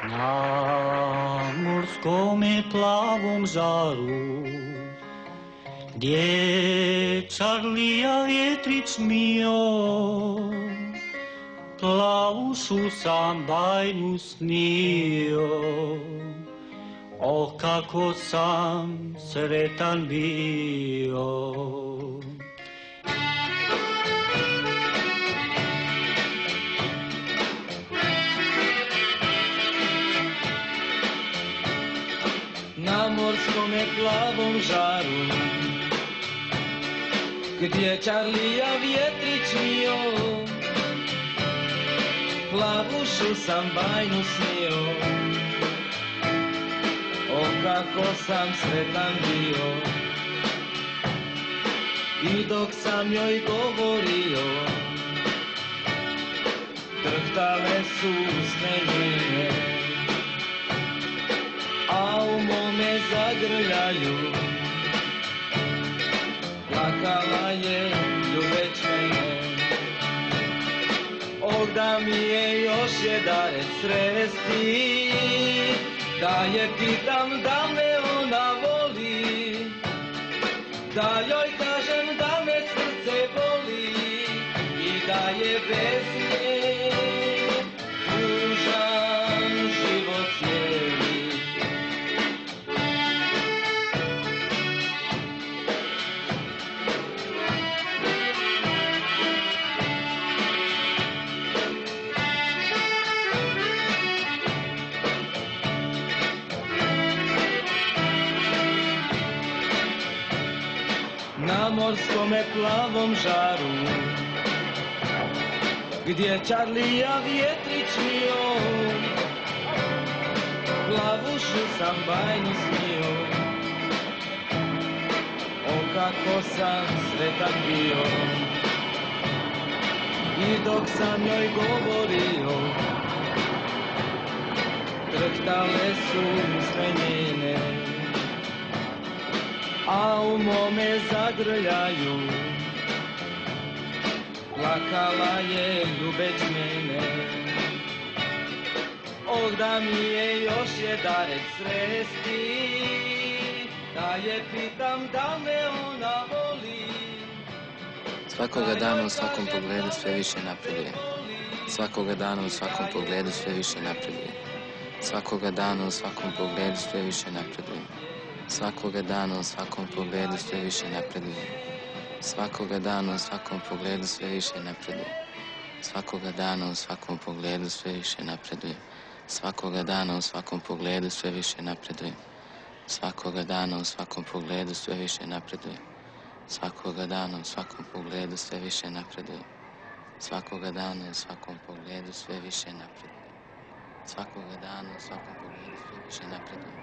Na morskome plavom žaru, gdje Čarlija vjetrić mio, plavušu sam bajnu snio. O, kako sam sretan bio. Na morskome plavom žaru, gdje Čarlija vjetrić mio, plavušu sam bajnu snio. O, kako sam sretan bio. I dok sam joj govorio, drhtale su usne njene, a u mome zagrljaju plakala je ljubeć mene. Oh, da mi je još jedare sresti, da je pitam da me ona voli, da joj kažem da me srce boli i da je bez nje tužan život cijeli. Na morskome plavom žaru, gdje Čarlija vjetrić mio, plavušu sam bajnu snio. O, kako sam sretan bio. I dok sam joj govorio, drhtale su usne njene, a u mome zagrljaju plakala je ljubeć mene. Oh, da mi je još jedare sresti, da je pitam da me ona voli. Svakoga dana u svakom pogledu sve više napreduje. Svakoga dana u svakom pogledu sve više napreduje. Svakoga dana u svakom pogledu sve više napreduje. Svakoga dana u svakom pogledu sve više napreduje. Svakoga dana u svakom pogledu sve više napreduje. Svakoga dana u svakom pogledu sve više napreduje. Svakoga dana u svakom pogledu sve više napreduje. Svakoga dana u svakom pogledu sve više napreduje. Svakoga dana u svakom pogledu sve više napreduje. Svakoga dana u svakom pogledu sve više napreduje. Svakoga dana u svakom pogledu sve više napreduje.